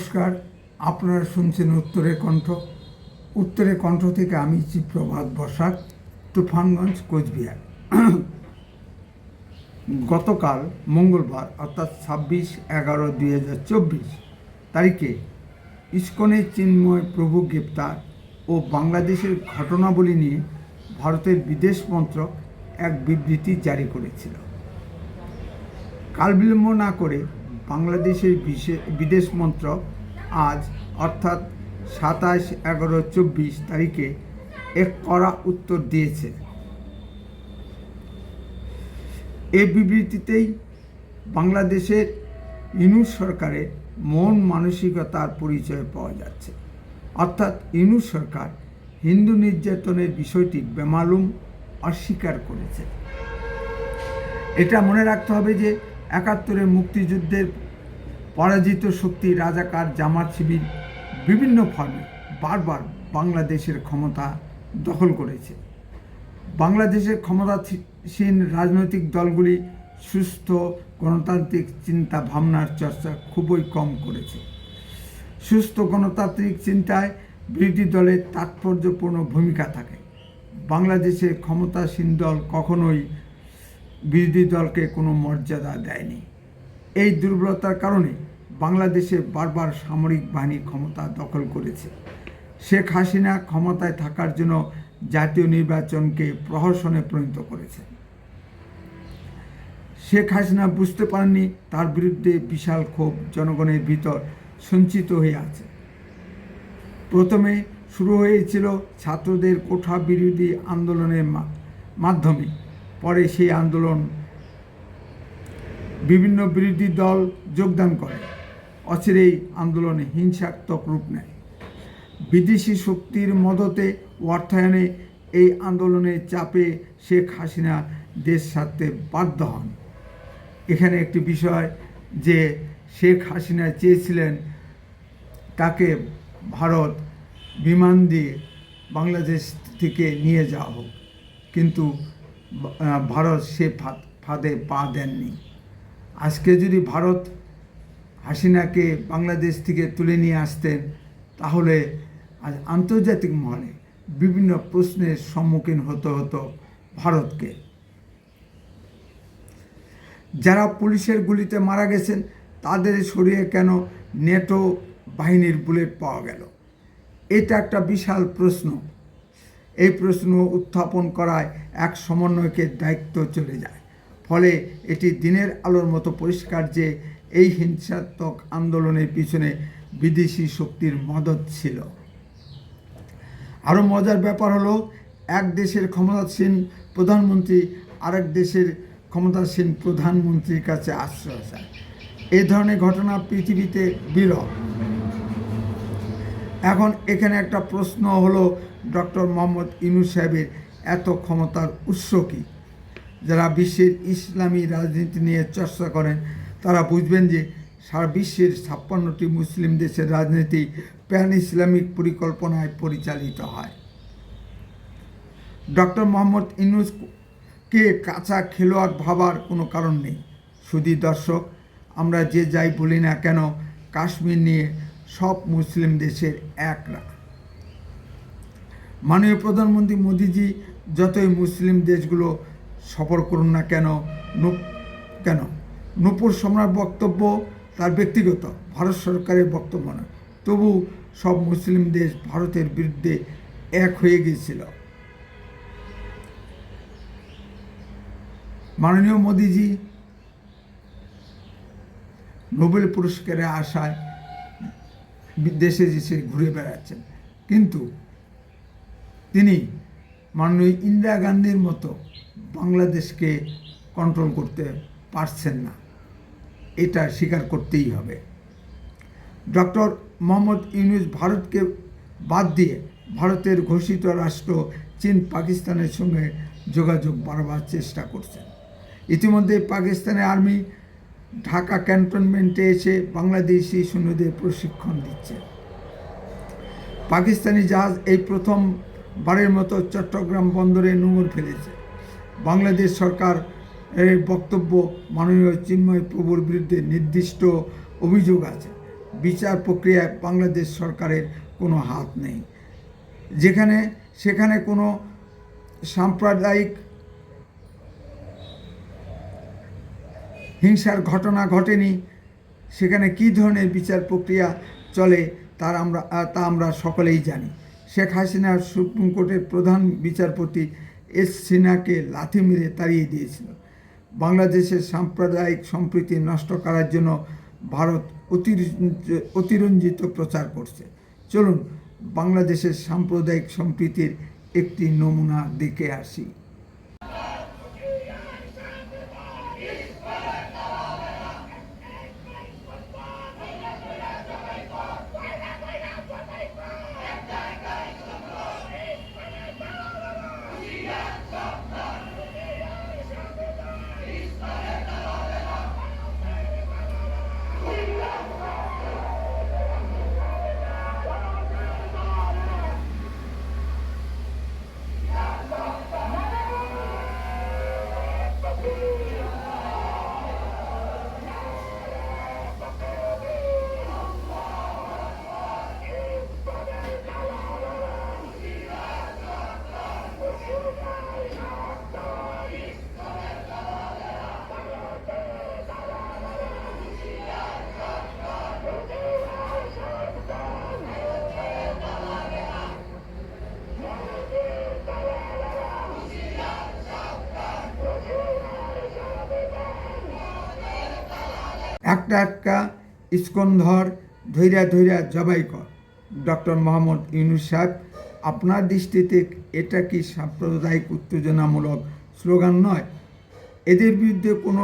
নমস্কার, আপনারা শুনছেন উত্তরের কণ্ঠ। উত্তরের কণ্ঠ থেকে আমি প্রভাত বসাক, তুফানগঞ্জ, কোচবিহার। গতকাল মঙ্গলবার অর্থাৎ 26/11/2024 তারিখে ইসকনের চিন্ময় প্রভু গ্রেপ্তার ও বাংলাদেশের ঘটনাবলী নিয়ে ভারতের বিদেশ মন্ত্রক এক বিবৃতি জারি করেছিল। কালবিলম্ব না করে বাংলাদেশের বিদেশ মন্ত্রক আজ অর্থাৎ 27/11/24 তারিখে এক কড়া উত্তর দিয়েছে। এই বিবৃতিতেই বাংলাদেশের ইউনূস সরকারের মন মানসিকতার পরিচয় পাওয়া যাচ্ছে। অর্থাৎ ইউনূস সরকার হিন্দু নির্যাতনের বিষয়টি বেমালুম অস্বীকার করেছে। এটা মনে রাখতে হবে যে 71-এ মুক্তিযুদ্ধের পরাজিত শক্তি রাজাকার জামাত শিবির বিভিন্ন ফর্মে বারবার বাংলাদেশের ক্ষমতা দখল করেছে। বাংলাদেশের ক্ষমতাসীন রাজনৈতিক দলগুলি সুস্থ গণতান্ত্রিক চিন্তা ভাবনার চর্চা খুবই কম করেছে। সুস্থ গণতান্ত্রিক চিন্তায় বিরোধী দলের তাৎপর্যপূর্ণ ভূমিকা থাকে। বাংলাদেশের ক্ষমতাসীন দল কখনোই বিরোধী দলকে কোনো মর্যাদা দেয়নি। এই দুর্বলতার কারণে বাংলাদেশে বারবার সামরিক বাহিনী ক্ষমতা দখল করেছে। শেখ হাসিনা ক্ষমতায় থাকার জন্য জাতীয় নির্বাচনকে প্রহসনে পরিণত করেছে। শেখ হাসিনা বুঝতে পারেননি তার বিরুদ্ধে বিশাল ক্ষোভ জনগণের ভিতর সঞ্চিত হয়ে আছে। প্রথমে শুরু হয়েছিল ছাত্রদের কোঠা বিরোধী আন্দোলনের মাধ্যমে, পরে সেই আন্দোলন বিভিন্ন বিরোধী দল যোগদান করে। অচিরেই আন্দোলনে হিংসাত্মক রূপ নেয়। বিদেশি শক্তির মদতে অর্থায়নে এই আন্দোলনের চাপে শেখ হাসিনা দেশ ছাড়তে বাধ্য হন। এখানে একটি বিষয় যে শেখ হাসিনা চেয়েছিলেন তাকে ভারত বিমান দিয়ে বাংলাদেশ থেকে নিয়ে যাওয়া হোক, কিন্তু ভারত সে ফাঁদে পা দেননি। আজকে যদি ভারত হাসিনাকে বাংলাদেশ থেকে তুলে নিয়ে আসতেন, তাহলে আজ আন্তর্জাতিক মহলে বিভিন্ন প্রশ্নের সম্মুখীন হতে হতো ভারতকে। যারা পুলিশের গুলিতে মারা গেছেন তাদের শরীরে কেন নেটো বাহিনীর বুলেট পাওয়া গেল? এটা একটা বিশাল প্রশ্ন। এই প্রশ্ন উত্থাপন করায় এক সমন্বয়কের দায়িত্ব চলে যায়। ফলে এটি দিনের আলোর মতো পরিষ্কার যে এই হিংসাত্মক আন্দোলনের পিছনে বিদেশি শক্তির মদত ছিল। আরও মজার ব্যাপার হলো, এক দেশের ক্ষমতাসীন প্রধানমন্ত্রী আরেক দেশের ক্ষমতাসীন প্রধানমন্ত্রীর কাছে আশ্রয় চায়। এই ধরনের ঘটনা পৃথিবীতে বিরল। এখন এখানে একটা প্রশ্ন হলো, ডক্টর মোহাম্মদ ইউনূস সাহেবের এত ক্ষমতার উৎস কী? যারা বিশ্বের ইসলামী রাজনীতি নিয়ে চর্চা করেন তারা বুঝবেন যে সারা বিশ্বের 56টি মুসলিম দেশের রাজনীতি প্যান ইসলামিক পরিকল্পনায় পরিচালিত হয়। ডক্টর মোহাম্মদ ইউনূসকে কাঁচা খেলোয়াড় ভাবার কোনো কারণ নেই। শুধু দর্শক, আমরা যে যাই বলি না কেন, কাশ্মীর নিয়ে সব মুসলিম দেশের এক রাগ। মাননীয় প্রধানমন্ত্রী মোদিজি যতই মুসলিম দেশগুলো সফর করুন না কেন, নূপুর সম্রাট বক্তব্য তার ব্যক্তিগত, ভারত সরকারের বক্তব্য না, তবু সব মুসলিম দেশ ভারতের বিরুদ্ধে এক হয়ে গিয়েছিল। মাননীয় মোদিজি নোবেল পুরস্কারের আশায় দেশে দেশে ঘুরে বেড়াচ্ছেন, কিন্তু তিনি মাননীয় ইন্দিরা গান্ধীর মতো বাংলাদেশকে কন্ট্রোল করতে পারছেন না। এটা স্বীকার করতেই হবে। ডক্টর মোহাম্মদ ইউনূস ভারতকে বাদ দিয়ে ভারতের ঘোষিত রাষ্ট্র চীন পাকিস্তানের সঙ্গে যোগাযোগ বাড়াবার চেষ্টা করছেন। ইতিমধ্যে পাকিস্তানের আর্মি ঢাকা ক্যান্টনমেন্টে এসে বাংলাদেশি সৈন্যদের প্রশিক্ষণ দিচ্ছে। পাকিস্তানি জাহাজ এই প্রথমবারের মতো চট্টগ্রাম বন্দরে নোঙর ফেলেছে। বাংলাদেশ সরকার এর বক্তব্য, মাননীয় চিন্ময় প্রভুর বিরুদ্ধে নির্দিষ্ট অভিযোগ আছে, বিচার প্রক্রিয়ায় বাংলাদেশ সরকারের কোনো হাত নেই। সেখানে কোনো সাম্প্রদায়িক হিংসার ঘটনা ঘটেনি, সেখানে কী ধরনের বিচার প্রক্রিয়া চলে তা আমরা সকলেই জানি। শেখ হাসিনা সুপ্রিম কোর্টের প্রধান বিচারপতি এস সিনহাকে লাথি মেরে তাড়িয়ে দিয়েছিল। বাংলাদেশের সাম্প্রদায়িক সম্প্রীতি নষ্ট করার জন্য ভারত অতিরঞ্জিত প্রচার করছে। চলুন বাংলাদেশের সাম্প্রদায়িক সম্প্রীতির একটি নমুনা দেখে আসি। একটা ইস্কন্ধর ধৈর্যা জবাই কর। ডক্টর মোহাম্মদ ইউনূস সাহেব, আপনার দৃষ্টিতে এটা কি সাম্প্রদায়িক উত্তেজনামূলক স্লোগান নয়? এদের বিরুদ্ধে কোনো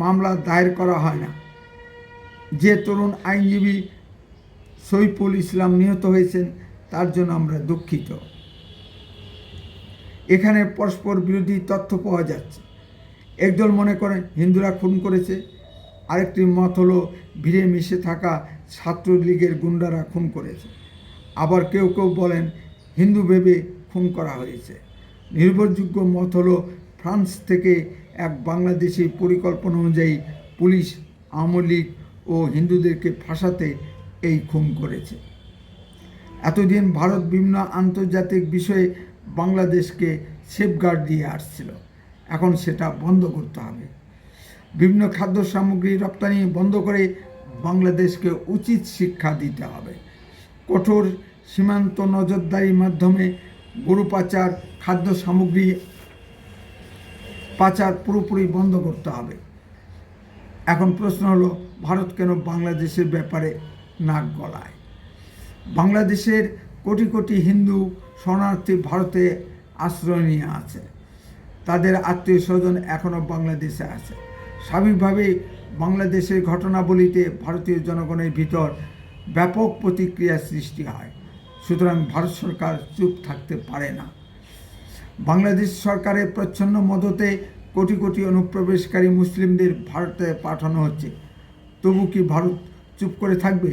মামলা দায়ের করা হয় না। যে তরুণ আইনজীবী সইফুল ইসলাম নিহত হয়েছেন তার জন্য আমরা দুঃখিত। এখানে পরস্পর বিরোধী তথ্য পাওয়া যাচ্ছে। একদল মনে করেন হিন্দুরা খুন করেছে, আরেকটি মত হলো ভিড়ে মিশে থাকা ছাত্রলীগের গুন্ডারা খুন করেছে। আবার কেউ বলেন হিন্দু ভেবে খুন করা হয়েছে। নির্ভরযোগ্য মত হলো ফ্রান্স থেকে এক বাংলাদেশি পরিকল্পনা অনুযায়ী পুলিশ আওয়ামী লীগ ও হিন্দুদেরকে ফাঁসাতে এই খুন করেছে। এতদিন ভারত বিভিন্ন আন্তর্জাতিক বিষয়ে বাংলাদেশকে সেফগার্ড দিয়ে আসছিল, এখন সেটা বন্ধ করতে হবে। বিভিন্ন খাদ্য সামগ্রী রপ্তানি বন্ধ করে বাংলাদেশকে উচিত শিক্ষা দিতে হবে। কঠোর সীমান্ত নজরদারির মাধ্যমে গরু পাচার, খাদ্য সামগ্রী পাচার পুরোপুরি বন্ধ করতে হবে। এখন প্রশ্ন হলো, ভারত কেন বাংলাদেশের ব্যাপারে নাক গলায়? বাংলাদেশের কোটি কোটি হিন্দু শরণার্থী ভারতে আশ্রয় নিয়ে আছে, তাদের আত্মীয় স্বজন এখনও বাংলাদেশে আছে। স্বাভাবিকভাবেই বাংলাদেশের ঘটনাবলিতে ভারতীয় জনগণের ভিতর ব্যাপক প্রতিক্রিয়া সৃষ্টি হয়। সুতরাং ভারত সরকার চুপ থাকতে পারে না। বাংলাদেশ সরকারের প্রচ্ছন্ন মদতে কোটি কোটি অনুপ্রবেশকারী মুসলিমদের ভারতে পাঠানো হচ্ছে। তবু কি ভারত চুপ করে থাকবে?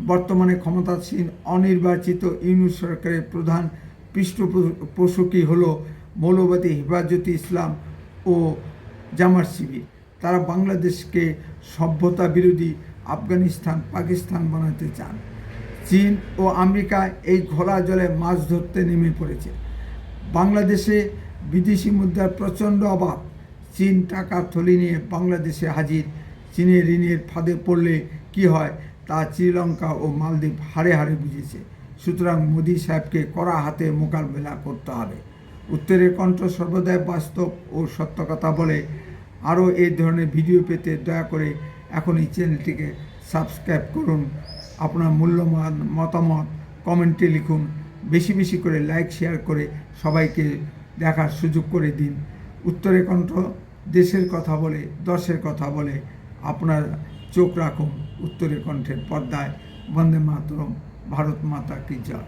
বর্তমানে ক্ষমতাসীন অনির্বাচিত ইউনূস সরকারের প্রধান পৃষ্ঠপোষকই হলো মৌলবাদী হেফাজতে ইসলাম ও জামাত শিবির। তারা বাংলাদেশকে সভ্যতা বিরোধী আফগানিস্তান, পাকিস্তান বানাতে চান। চীন ও আমেরিকা এই ঘোলা জলে মাছ ধরতে নেমে পড়েছে। বাংলাদেশে বিদেশি মুদ্রার প্রচণ্ড অভাব। চীন টাকা থলি নিয়ে বাংলাদেশে হাজির। চীনের ঋণের ফাঁদে পড়লে কি হয় তা শ্রীলঙ্কা ও মালদ্বীপ হাড়ে হাড়ে বুঝেছে। সুতরাং মোদি সাহেবকে কড়া হাতে মোকাবেলা করতে হবে। উত্তরের কণ্ঠ সর্বদাই বাস্তব ও সত্য কথা বলে। আরও এই ধরনের ভিডিও পেতে দয়া করে এখনই চ্যানেলটিকে সাবস্ক্রাইব করুন। আপনার মূল্যবান মতামত কমেন্টে লিখুন। বেশি বেশি করে লাইক শেয়ার করে সবাইকে দেখার সুযোগ করে দিন। উত্তরের কণ্ঠ দেশের কথা বলে, দশের কথা বলে। আপনার চোখ রাখুন উত্তরের কণ্ঠের পর্দায়। বন্দে মাতরম। ভারত মাতা কি জয়।